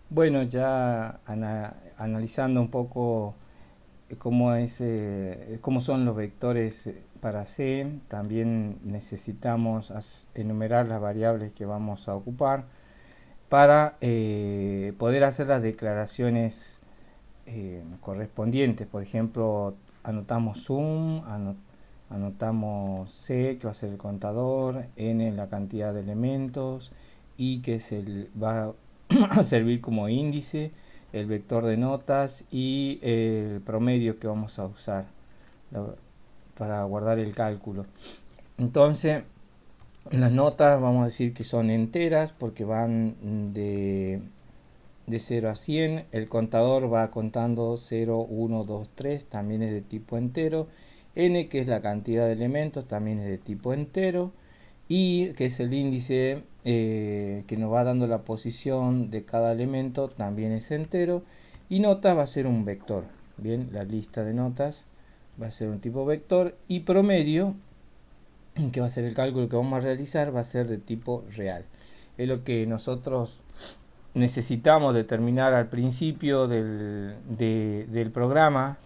Bueno, ya analizando un poco cómo son los vectores para C, también necesitamos enumerar las variables que vamos a ocupar para poder hacer las declaraciones correspondientes. Por ejemplo, anotamos sum, anotamos C, que va a ser el contador, n la cantidad de elementos, y que va a servir como índice, el vector de notas y el promedio que vamos a usar para guardar el cálculo. Entonces, las notas vamos a decir que son enteras porque van de 0 a 100. El contador va contando 0, 1, 2, 3, también es de tipo entero. N, que es la cantidad de elementos, también es de tipo entero. Y, que es el índice que nos va dando la posición de cada elemento, también es entero. Y notas va a ser un vector. Bien, la lista de notas va a ser un tipo vector. Y promedio, que va a ser el cálculo que vamos a realizar, va a ser de tipo real. Es lo que nosotros necesitamos determinar al principio del programa,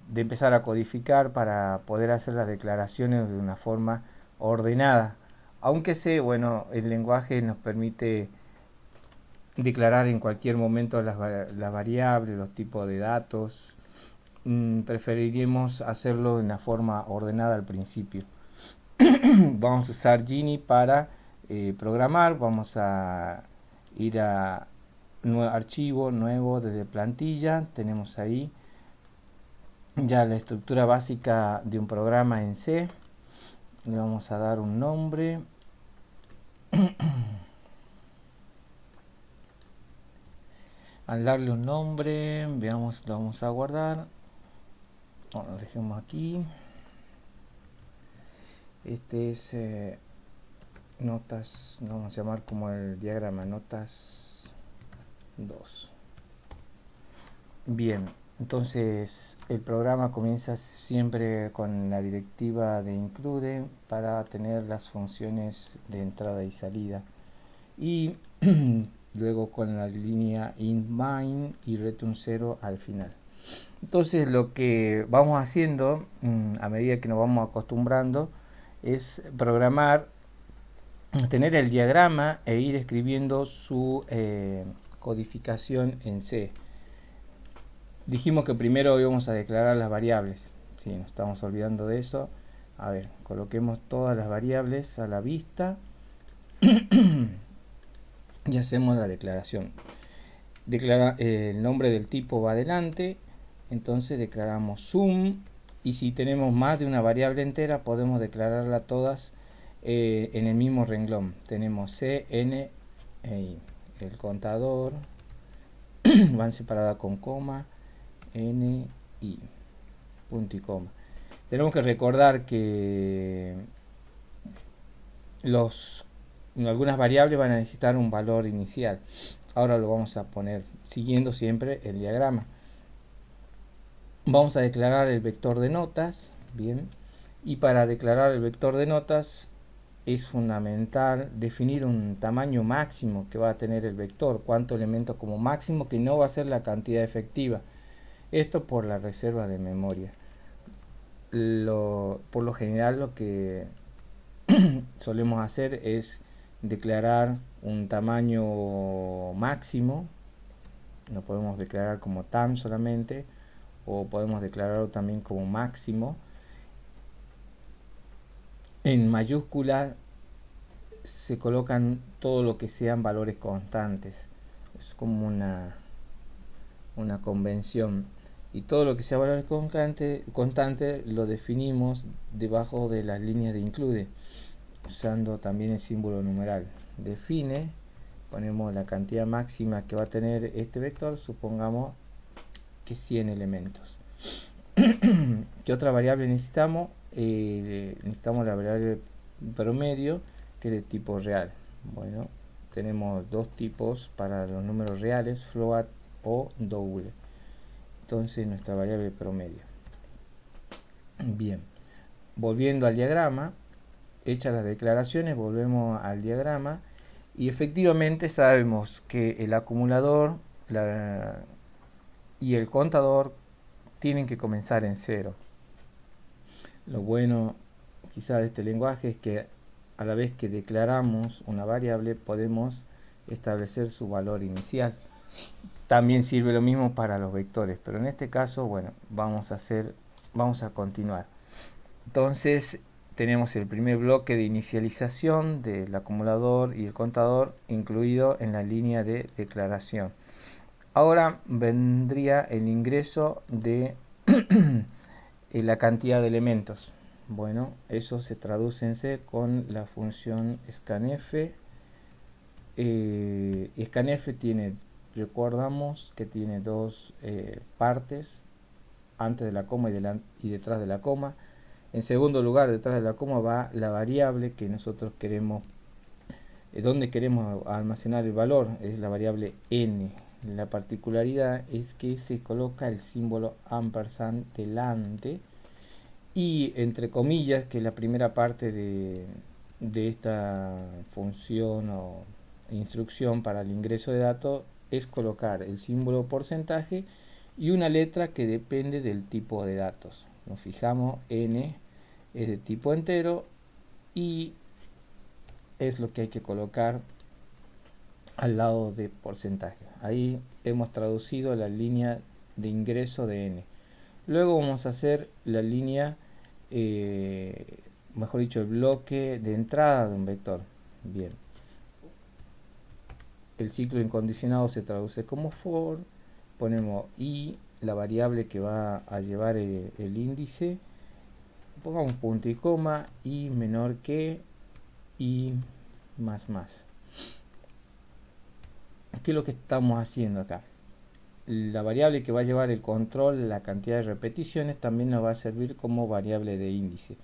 de empezar a codificar para poder hacer las declaraciones de una forma ordenada. Aunque sé, bueno, el lenguaje nos permite declarar en cualquier momento las variables, los tipos de datos. Preferiríamos hacerlo de una forma ordenada al principio. Vamos a usar Gini para programar. Vamos a ir a archivo nuevo desde plantilla. Tenemos ahí ya la estructura básica de un programa en C. Le vamos a dar un nombre. Al darle un nombre, veamos, lo vamos a guardar. Bueno, lo dejemos aquí. Este es notas, lo vamos a llamar como el diagrama notas 2. Bien, entonces el programa comienza siempre con la directiva de include para tener las funciones de entrada y salida, y luego con la línea int main y return 0 al final. Entonces lo que vamos haciendo a medida que nos vamos acostumbrando es programar, tener el diagrama e ir escribiendo su codificación en C. Dijimos que primero íbamos a declarar las variables. Sí, nos estamos olvidando de eso. A ver, coloquemos todas las variables a la vista y hacemos la declaración. El nombre del tipo va adelante, entonces declaramos sum, y si tenemos más de una variable entera podemos declararla todas en el mismo renglón. Tenemos C, N e I. El contador van separadas con coma, N, I, punto y coma. Tenemos que recordar que algunas variables van a necesitar un valor inicial. Ahora lo vamos a poner siguiendo siempre el diagrama. Vamos a declarar el vector de notas. Bien, y para declarar el vector de notas es fundamental definir un tamaño máximo que va a tener el vector, cuántos elementos como máximo, que no va a ser la cantidad efectiva. Esto por la reserva de memoria. Por lo general lo que solemos hacer es declarar un tamaño máximo. Lo podemos declarar como tam solamente, o podemos declararlo también como máximo. En mayúscula se colocan todo lo que sean valores constantes. Es como una convención. Y todo lo que sea valores constante lo definimos debajo de las líneas de include, usando también el símbolo numeral. Define, ponemos la cantidad máxima que va a tener este vector, supongamos que 100 elementos. ¿Qué otra variable necesitamos? Necesitamos la variable promedio, que es de tipo real. Bueno, tenemos dos tipos para los números reales, float o double. Entonces nuestra variable promedio. Bien, volviendo al diagrama, hechas las declaraciones, volvemos al diagrama Y efectivamente sabemos que el acumulador y el contador tienen que comenzar en cero. Lo bueno quizá de este lenguaje es que a la vez que declaramos una variable podemos establecer su valor inicial. También sirve lo mismo para los vectores, pero en este caso, bueno, vamos a continuar. Entonces tenemos el primer bloque de inicialización del acumulador y el contador incluido en la línea de declaración. Ahora vendría el ingreso de la cantidad de elementos. Bueno, eso se traduce en C con la función scanf. Scanf recordamos que tiene dos partes, antes de la coma y detrás de la coma. En segundo lugar, detrás de la coma va la variable que nosotros queremos, donde queremos almacenar el valor, es la variable n. La particularidad es que se coloca el símbolo ampersand delante y entre comillas, que es la primera parte de esta función o instrucción para el ingreso de datos, es colocar el símbolo porcentaje y una letra que depende del tipo de datos. Nos fijamos, n es de tipo entero y es lo que hay que colocar al lado de porcentaje. Ahí hemos traducido la línea de ingreso de n. Luego vamos a hacer la línea, mejor dicho, el bloque de entrada de un vector. Bien. El ciclo incondicionado se traduce como for. Ponemos i, la variable que va a llevar el índice. Pongamos punto y coma, i menor que i más más. ¿Qué es lo que estamos haciendo acá? La variable que va a llevar el control, la cantidad de repeticiones, también nos va a servir como variable de índice.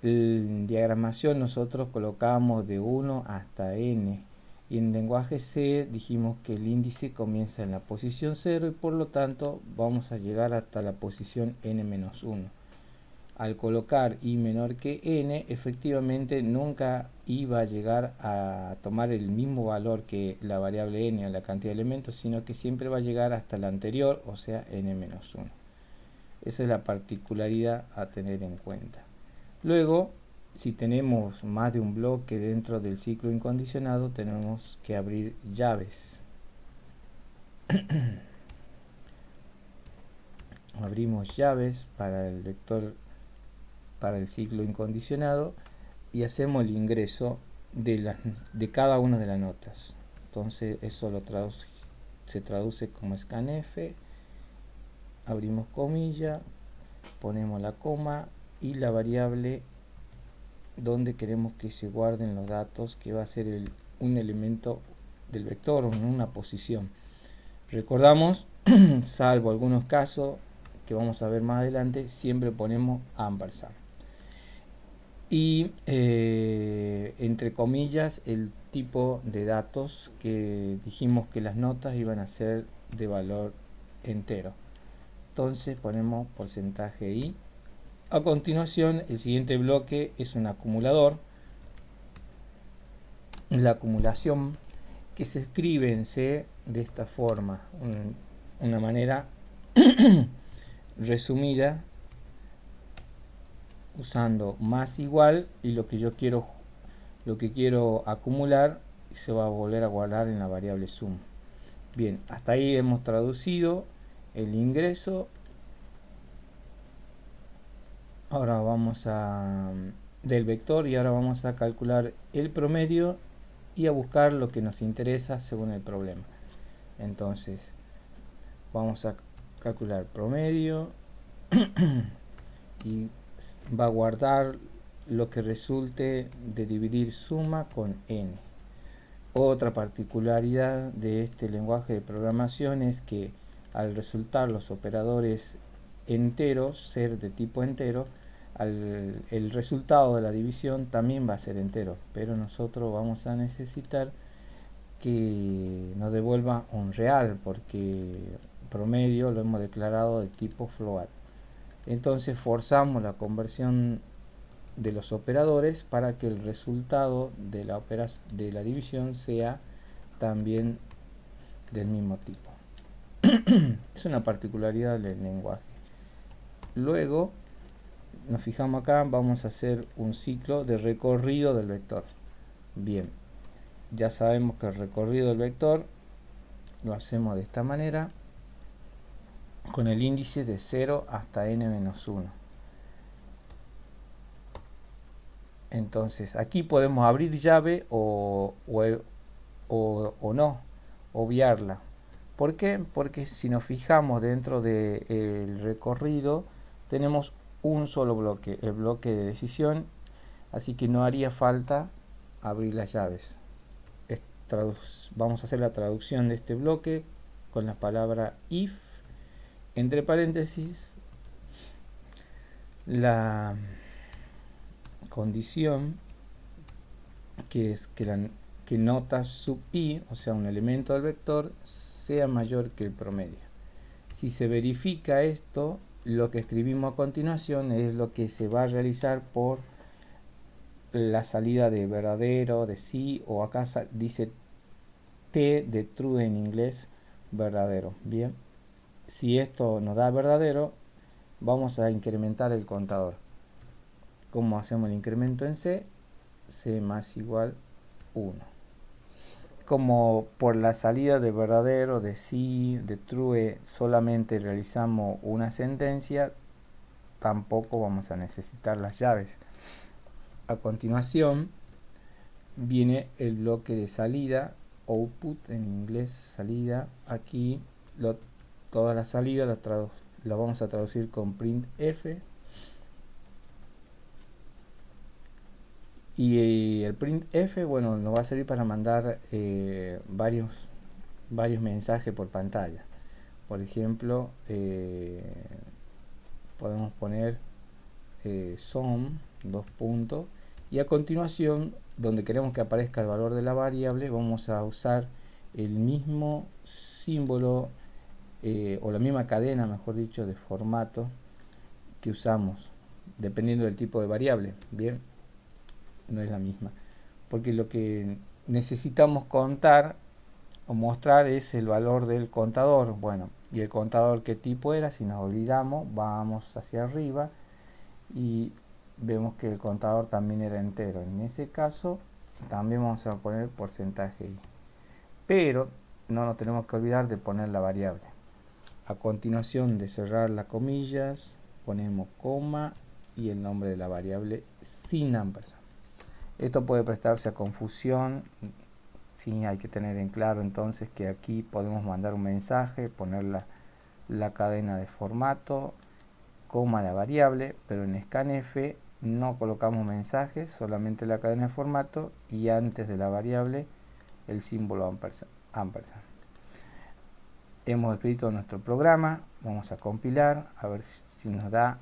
En diagramación nosotros colocamos de 1 hasta n. Y en lenguaje C dijimos que el índice comienza en la posición 0 y por lo tanto vamos a llegar hasta la posición n-1. Al colocar i menor que n, efectivamente nunca i va a llegar a tomar el mismo valor que la variable n, a la cantidad de elementos, sino que siempre va a llegar hasta la anterior, o sea, n-1. Esa es la particularidad a tener en cuenta. Luego, si tenemos más de un bloque dentro del ciclo incondicionado, tenemos que abrir llaves. Abrimos llaves para el vector, para el ciclo incondicionado, y hacemos el ingreso de cada una de las notas. Entonces eso se traduce como scanf. Abrimos comilla, ponemos la coma y la variable donde queremos que se guarden los datos, que va a ser un elemento del vector, una posición. Recordamos, salvo algunos casos que vamos a ver más adelante, siempre ponemos ampersand. Y entre comillas el tipo de datos, que dijimos que las notas iban a ser de valor entero. Entonces ponemos porcentaje i. A continuación, el siguiente bloque es un acumulador. La acumulación, que se escribe en C de esta forma, una manera resumida, usando más igual y lo que quiero acumular se va a volver a guardar en la variable sum. Bien, hasta ahí hemos traducido el ingreso. Ahora vamos del vector, y ahora vamos a calcular el promedio y a buscar lo que nos interesa según el problema. Entonces vamos a calcular promedio y va a guardar lo que resulte de dividir suma con n. Otra particularidad de este lenguaje de programación es que al resultar los operadores enteros, ser de tipo entero, el resultado de la división también va a ser entero, pero nosotros vamos a necesitar que nos devuelva un real, porque promedio lo hemos declarado de tipo float. Entonces forzamos la conversión de los operadores para que el resultado de la división sea también del mismo tipo. Es una particularidad del lenguaje. Luego nos fijamos acá, vamos a hacer un ciclo de recorrido del vector. Bien, ya sabemos que el recorrido del vector lo hacemos de esta manera, con el índice de 0 hasta n-1. Entonces aquí podemos abrir llave o no, obviarla. ¿Por qué? Porque si nos fijamos dentro del recorrido tenemos un solo bloque, el bloque de decisión, así que no haría falta abrir las llaves. Vamos a hacer la traducción de este bloque con la palabra if, entre paréntesis, la condición que es que nota sub i, o sea un elemento del vector, sea mayor que el promedio. Si se verifica esto, lo que escribimos a continuación es lo que se va a realizar por la salida de verdadero, de sí, o acá dice t de true en inglés, verdadero. Bien, si esto nos da verdadero, vamos a incrementar el contador. ¿Cómo hacemos el incremento en c? C más igual 1. Como por la salida de verdadero, de sí, de true solamente realizamos una sentencia, tampoco vamos a necesitar las llaves. A continuación viene el bloque de salida, output en inglés, salida. Aquí toda la salida la vamos a traducir con printf. Y el printf, bueno, nos va a servir para mandar varios mensajes por pantalla. Por ejemplo, podemos poner sum, dos puntos, y a continuación, donde queremos que aparezca el valor de la variable, vamos a usar el mismo símbolo o la misma cadena, mejor dicho, de formato que usamos dependiendo del tipo de variable. Bien, no es la misma, porque lo que necesitamos contar o mostrar es el valor del contador. Bueno, y el contador qué tipo era. Si nos olvidamos, vamos hacia arriba y vemos que el contador también era entero. En ese caso también vamos a poner porcentaje i, pero no nos tenemos que olvidar de poner la variable. A continuación de cerrar las comillas, ponemos coma y el nombre de la variable sin ampersand. Esto puede prestarse a confusión. Sí, hay que tener en claro entonces que aquí podemos mandar un mensaje, poner la cadena de formato, coma la variable, pero en scanf no colocamos mensajes, solamente la cadena de formato y antes de la variable el símbolo ampersand. Hemos escrito nuestro programa, vamos a compilar, a ver si nos da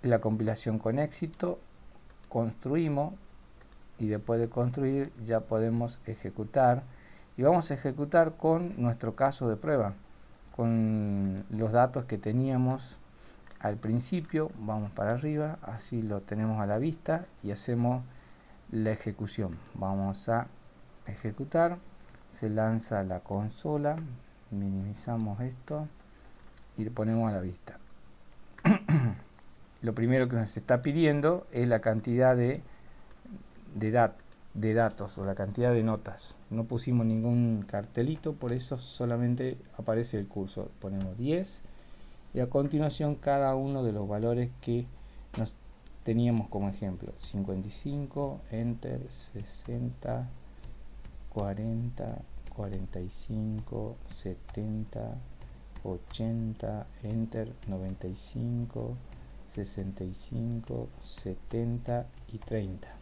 la compilación con éxito. Construimos. Y después de construir ya podemos ejecutar, y vamos a ejecutar con nuestro caso de prueba, con los datos que teníamos al principio. Vamos para arriba, así lo tenemos a la vista, y hacemos la ejecución. Vamos a ejecutar, se lanza la consola, minimizamos esto y lo ponemos a la vista. Lo primero que nos está pidiendo es la cantidad de datos o la cantidad de notas. No pusimos ningún cartelito, por eso solamente aparece el cursor. Ponemos 10 y a continuación cada uno de los valores que nos teníamos como ejemplo: 55, enter, 60, 40, 45, 70, 80, enter, 95, 65, 70 y 30.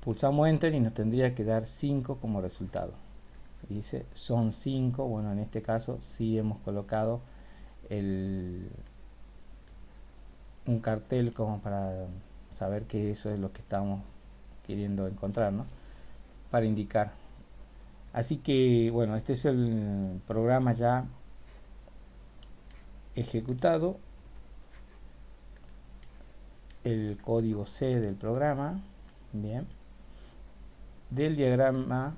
Pulsamos enter y nos tendría que dar 5 como resultado. Dice son 5. Bueno, en este caso sí hemos colocado un cartel como para saber que eso es lo que estamos queriendo encontrar, ¿no? Para indicar. Así que bueno, este es el programa ya ejecutado. el código C del programa, bien, del diagrama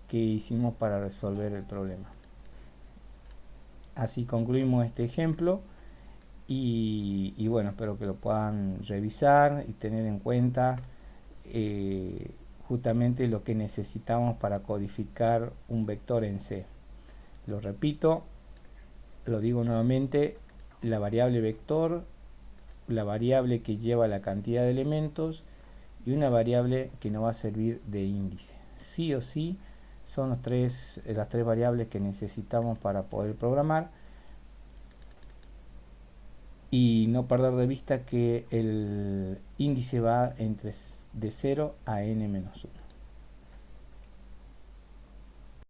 que hicimos para resolver el problema. Así concluimos este ejemplo y bueno, espero que lo puedan revisar y tener en cuenta justamente lo que necesitamos para codificar un vector en C. Lo repito, lo digo nuevamente, la variable vector, la variable que lleva la cantidad de elementos y una variable que nos va a servir de índice. Sí o sí son las tres variables que necesitamos para poder programar, y no perder de vista que el índice va de 0 a n-1.